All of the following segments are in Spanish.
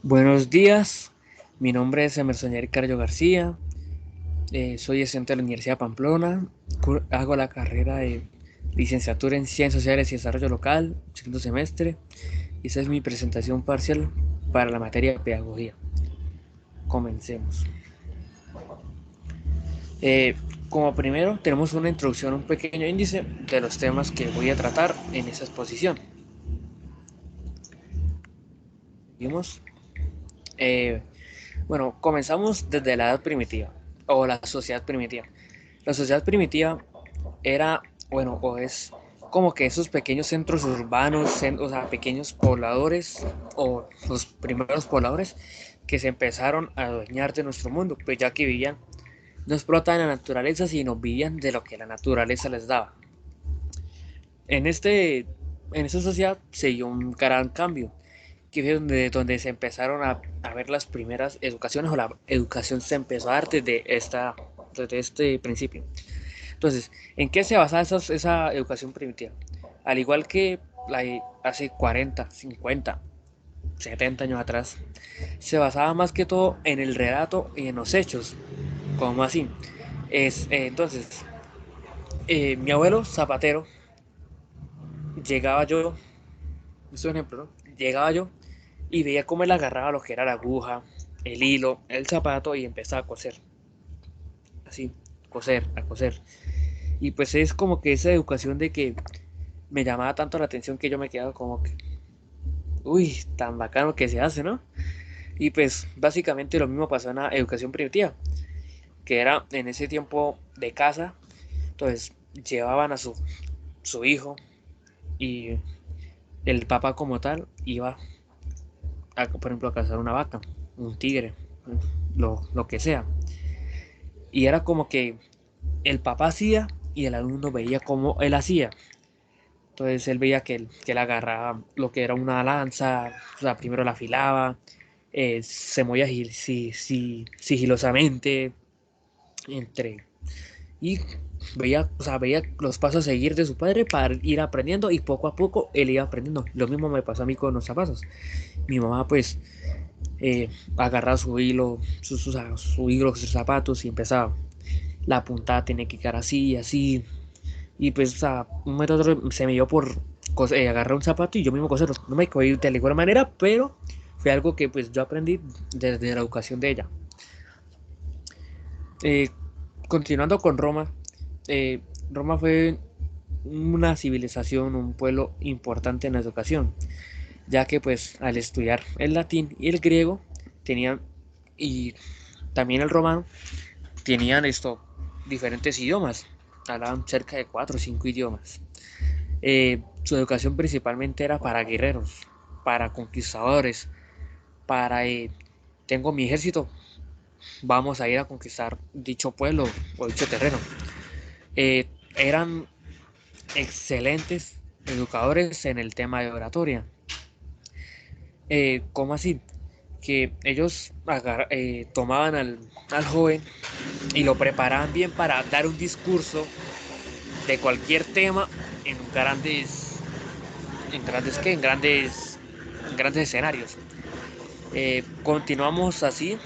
Buenos días, mi nombre es Emerson Carlos García, soy estudiante de la Universidad de Pamplona, hago la carrera de licenciatura en Ciencias Sociales y Desarrollo Local, segundo semestre, y esa es mi presentación parcial para la materia de Pedagogía. Comencemos. Eh, Como primero, tenemos una introducción, un pequeño índice de los temas que voy a tratar en esa exposición. Seguimos. Eh, bueno, comenzamos desde la edad primitiva, o la sociedad primitiva. La sociedad primitiva era, bueno, o es como que esos pequeños centros urbanos, o sea, pequeños pobladores o los primeros pobladores que se empezaron a adueñar de nuestro mundo, pues ya que vivían, no explotaban la naturaleza, sino vivían de lo que la naturaleza les daba. En en esta sociedad se dio un gran cambio, que fue donde se empezaron a ver las primeras educaciones, o la educación se empezó a dar desde este principio. Entonces, ¿en qué se basaba esa educación primitiva? Al igual que hace 40, 50, 70 años atrás, se basaba más que todo en el relato y en los hechos. ¿Cómo así? Entonces, mi abuelo zapatero, llegaba yo, esto es un ejemplo, ¿no? Llegaba yo y veía cómo él agarraba lo que era la aguja, el hilo, el zapato y empezaba a coser. Así, coser, a coser. Y pues es como que esa educación de que me llamaba tanto la atención que yo me quedaba como que, uy, tan bacano que se hace, ¿no? Y pues básicamente lo mismo pasó en la educación primitiva, que era en ese tiempo de casa, entonces llevaban a su hijo y el papá como tal iba, por ejemplo, a cazar una vaca, un tigre, lo que sea. Y era como que el papá hacía y el alumno veía cómo él hacía. Entonces él veía que él agarraba lo que era una lanza, o sea, primero la afilaba, se movía sigilosamente entre y veía, o sea, veía los pasos a seguir de su padre para ir aprendiendo y poco a poco él iba aprendiendo. Lo mismo me pasó a mí con los zapatos. Mi mamá pues agarraba su hilo, su hilo, sus zapatos y empezaba. La puntada tiene que quedar así, así. Y pues, o sea, un método se me dio por agarrar un zapato y yo mismo coserlo. No me cogí de la igual manera, pero fue algo que pues yo aprendí desde la educación de ella. Eh, Continuando con Roma, Roma fue una civilización, un pueblo importante en la educación, ya que pues al estudiar el latín y el griego tenían, y también el romano, tenían diferentes idiomas, hablaban cerca de 4 o 5 idiomas. Su educación principalmente era para guerreros, para conquistadores, para tengo mi ejército, vamos a ir a conquistar dicho pueblo o dicho terreno. Eran excelentes educadores en el tema de oratoria. ¿Cómo así? Que ellos tomaban al joven y lo preparaban bien para dar un discurso de cualquier tema en en grandes escenarios. Continuamos así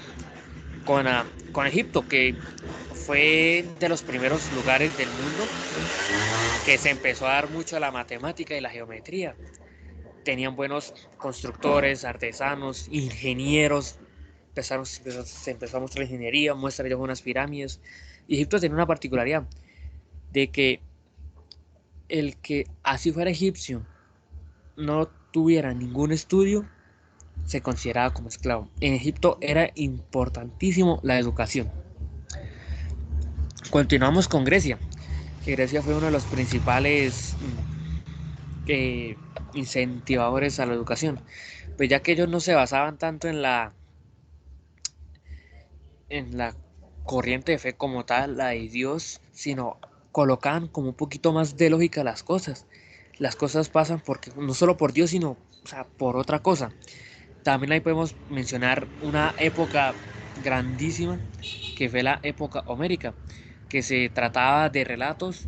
con Egipto, que fue de los primeros lugares del mundo que se empezó a dar mucho a la matemática y la geometría. Tenían buenos constructores, artesanos, ingenieros. Se empezó a mostrar ingeniería, muestra ya unas pirámides. Y Egipto tenía una particularidad de que el que así fuera egipcio no tuviera ningún estudio se consideraba como esclavo. En Egipto era importantísimo la educación. Continuamos con Grecia, que Grecia fue uno de los principales eh, incentivadores a la educación, pues ya que ellos no se basaban tanto en la corriente de fe como tal, la de Dios, sino colocaban como un poquito más de lógica las cosas. Las cosas pasan porque no solo por Dios, sino, o sea, por otra cosa. También ahí podemos mencionar una época grandísima que fue la época homérica, que se trataba de relatos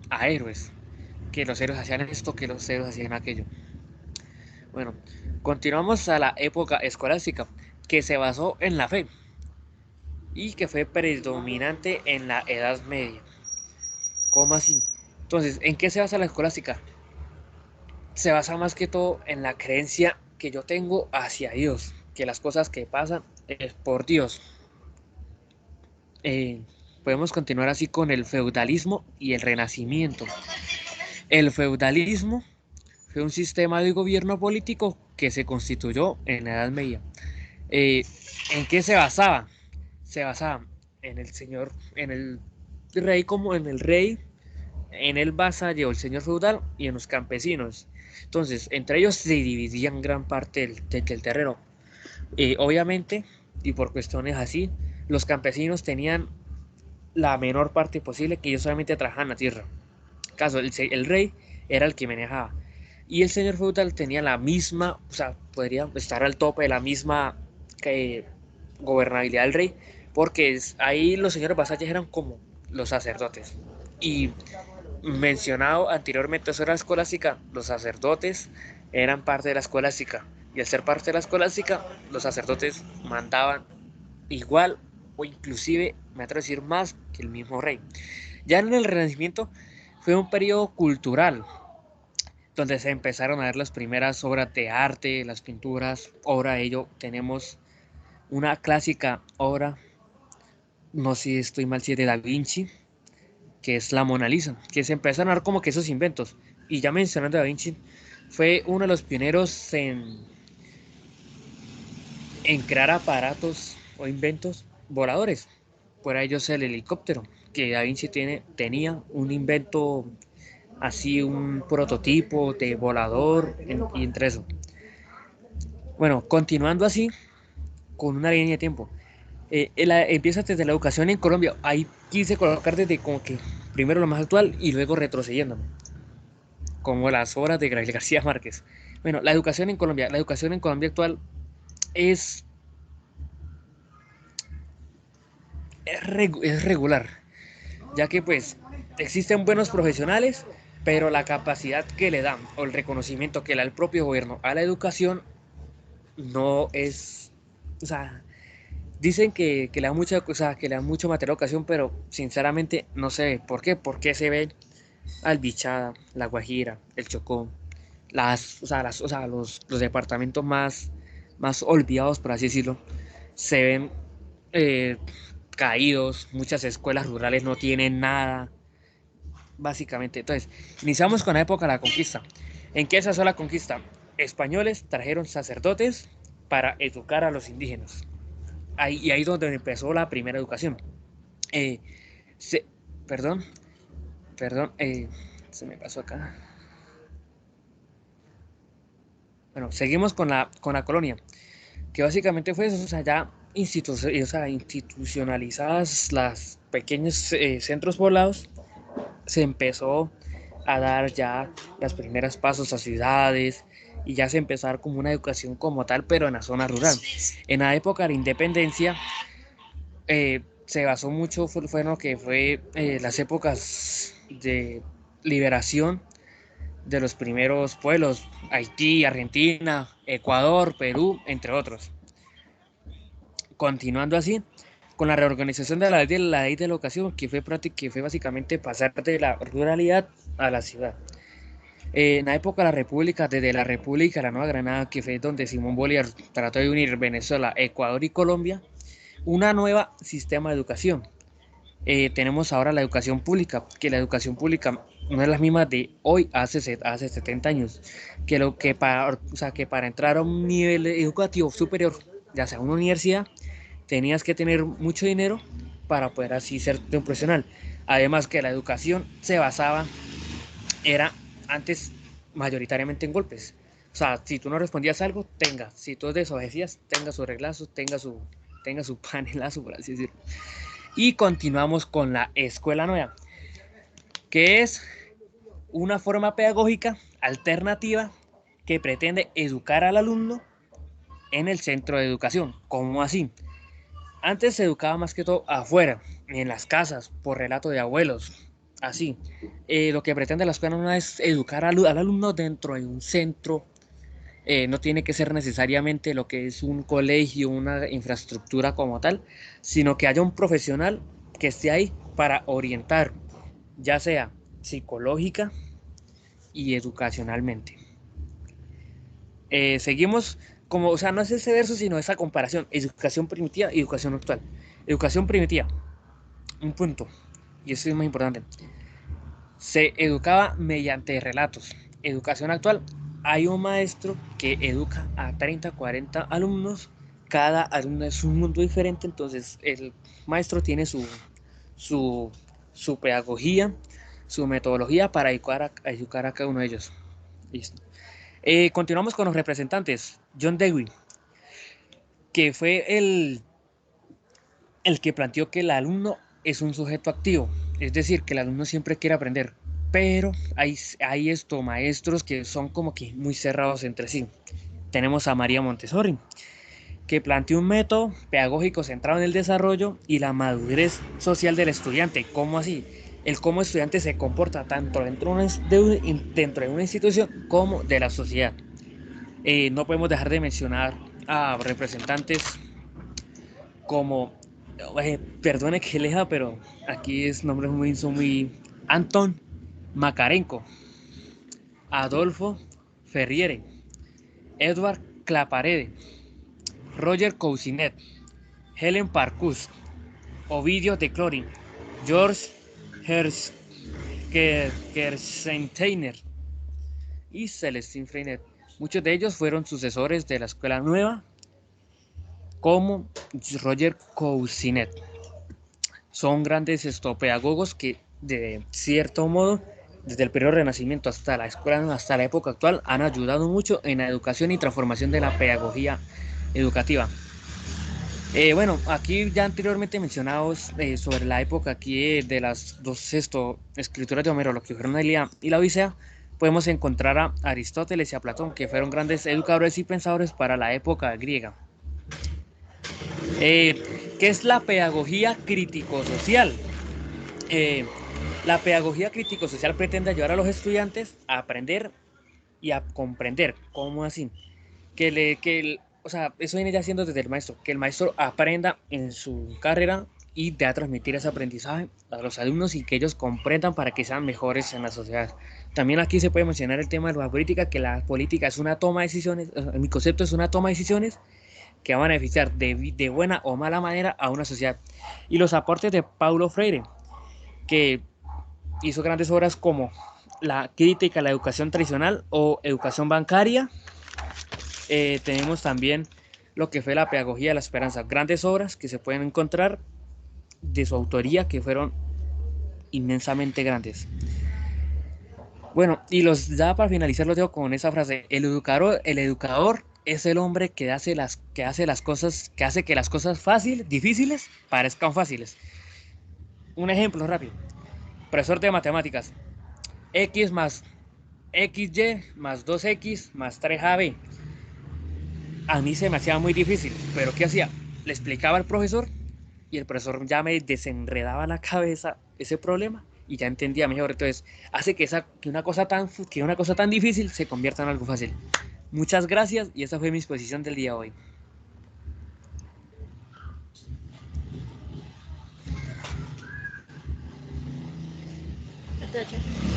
a héroes, que los héroes hacían esto, que los héroes hacían aquello. Bueno, continuamos a la época escolástica, que se basó en la fe y que fue predominante en la Edad Media. ¿Cómo así? Entonces, ¿en qué se basa la escolástica? Se basa más que todo en la creencia que yo tengo hacia Dios, que las cosas que pasan es por Dios. Eh, Podemos continuar así con el feudalismo y el renacimiento. El feudalismo fue un sistema de gobierno político que se constituyó en la Edad Media. Eh, ¿En qué se basaba? Se basaba en el señor, en el rey como en el rey, en el vasallo, el señor feudal y en los campesinos. Entonces, entre ellos se dividían gran parte del terreno. Obviamente, y por cuestiones así, los campesinos tenían la menor parte posible, que ellos solamente trabajaban la tierra. Caso, el rey era el que manejaba. Y el señor feudal tenía la misma, o sea, podría estar al tope de la misma eh, gobernabilidad del rey, porque ahí los señores vasallos eran como los sacerdotes. Y mencionado anteriormente sobre la escolástica, los sacerdotes eran parte de la escolástica. Y al ser parte de la escolástica, los sacerdotes mandaban igual o inclusive, me atrevo a decir, más que el mismo rey. Ya en el Renacimiento fue un periodo cultural, donde se empezaron a ver las primeras obras de arte, las pinturas. Ahora de ello tenemos una clásica obra, no sé si estoy mal, si es de Da Vinci, que es la Mona Lisa, que se empezaron a dar como que esos inventos. Y ya mencionando a Da Vinci, fue uno de los pioneros en crear aparatos o inventos voladores. Por ello es el helicóptero, que Da Vinci tenía un invento así, un prototipo de volador y entre eso. Bueno, continuando así, con una línea de tiempo. Empieza desde la educación en Colombia. Ahí quise colocar desde como que primero lo más actual y luego retrocediéndome, como las obras de Gabriel García Márquez. Bueno, la educación en Colombia. La educación en Colombia actual es, es regular, ya que pues existen buenos profesionales, pero la capacidad que le dan o el reconocimiento que le da el propio gobierno a la educación no es, o sea, dicen que le da mucha, o sea, que le da mucho material a educación, pero sinceramente no sé por qué, porque se ve Albichada, La Guajira, el Chocó, o sea, los departamentos más olvidados, por así decirlo, se ven eh, caídos, muchas escuelas rurales no tienen nada, básicamente. Entonces, iniciamos con la época de la conquista. ¿En qué se basó la conquista? Españoles trajeron sacerdotes para educar a los indígenas. Y ahí es donde empezó la primera educación. Eh, se, perdón, perdón, se me pasó acá. Bueno, seguimos con la colonia, que básicamente fue eso, o sea, ya o sea, institucionalizadas las pequeños centros poblados, se empezó a dar ya las primeras pasos a ciudades y ya se empezó a dar como una educación como tal, pero en la zona rural. En la época de la independencia se basó mucho, fue en lo que fue las épocas de liberación de los primeros pueblos, Haití, Argentina, Ecuador, Perú, entre otros. Continuando así, con la reorganización de la ley de la educación, que fue básicamente pasar de la ruralidad a la ciudad. En la época de la República, desde la República de la Nueva Granada, que fue donde Simón Bolívar trató de unir Venezuela, Ecuador y Colombia, una nueva sistema de educación. Tenemos ahora la educación pública, que la educación pública no es la misma de hoy hace 70 años, o sea, que para entrar a un nivel educativo superior, ya sea una universidad, tenías que tener mucho dinero para poder así ser de un profesional. Además que la educación se basaba, era antes mayoritariamente en golpes. O sea, si tú no respondías algo, tenga. Si tú desobedecías, tenga su reglazo, tenga su panelazo, por así decirlo. Y continuamos con la escuela nueva, que es una forma pedagógica alternativa que pretende educar al alumno en el centro de educación. ¿Cómo así? Antes se educaba más que todo afuera, en las casas, por relato de abuelos. Así. Lo que pretende la escuela nueva es educar al alumno dentro de un centro No tiene que ser necesariamente lo que es un colegio, una infraestructura como tal, sino que haya un profesional que esté ahí para orientar, ya sea psicológica y educacionalmente. Seguimos como, o sea, no es ese verso, sino esa comparación, educación primitiva y educación actual. Educación primitiva, un punto, y eso es muy importante. Se educaba mediante relatos. Educación actual, hay un maestro que educa a 30, 40 alumnos. Cada alumno es un mundo diferente, entonces el maestro tiene su, su pedagogía, su metodología para a educar a cada uno de ellos. Listo. Continuamos con los representantes. John Dewey, que fue el que planteó que el alumno es un sujeto activo, es decir, que el alumno siempre quiere aprender, pero hay maestros que son como que muy cerrados entre sí. Tenemos a María Montessori, que planteó un método pedagógico centrado en el desarrollo y la madurez social del estudiante. ¿Cómo así? El cómo el estudiante se comporta tanto dentro de una institución como de la sociedad. No podemos dejar de mencionar a representantes como, perdone que leja, pero aquí es nombres son muy Anton Makarenko, Adolfo Ferriere, Edward Claparede, Roger Cousinet, Helen Parkhurst, Ovidio de Clorin, George Gershsteiner y Celestine Freinet. Muchos de ellos fueron sucesores de la Escuela Nueva, como Roger Cousinet. Son grandes pedagogos que, de cierto modo, desde el periodo del Renacimiento hasta la escuela, hasta la época actual, han ayudado mucho en la educación y transformación de la pedagogía educativa. Bueno, aquí ya anteriormente mencionados sobre la época aquí de las dos escrituras de Homero, lo que fueron la Ilíada y la Odisea, podemos encontrar a Aristóteles y a Platón, que fueron grandes educadores y pensadores para la época griega. ¿Qué es la pedagogía crítico-social? Eh, la pedagogía crítico-social pretende ayudar a los estudiantes a aprender y a comprender. ¿Cómo así? O sea, eso viene ya siendo desde el maestro, que el maestro aprenda en su carrera y de a transmitir ese aprendizaje a los alumnos y que ellos comprendan para que sean mejores en la sociedad. También aquí se puede mencionar el tema de la política, que la política es una toma de decisiones, mi concepto es una toma de decisiones que van a beneficiar de buena o mala manera a una sociedad. Y los aportes de Paulo Freire, que hizo grandes obras como la crítica a la educación tradicional o educación bancaria. Tenemos también lo que fue la pedagogía de la esperanza, grandes obras que se pueden encontrar de su autoría que fueron inmensamente grandes. Bueno, y los da para finalizar los dejo con esa frase: el educador es el hombre que hace las cosas, que hace que las cosas difíciles parezcan fáciles. Un ejemplo rápido: profesor de matemáticas, x más xy más 2x más 3ab. A mí se me hacía muy difícil, pero ¿qué hacía? Le explicaba al profesor y el profesor ya me desenredaba la cabeza ese problema y ya entendía mejor. Entonces, hace que una cosa tan difícil se convierta en algo fácil. Muchas gracias y esa fue mi exposición del día de hoy. Gracias.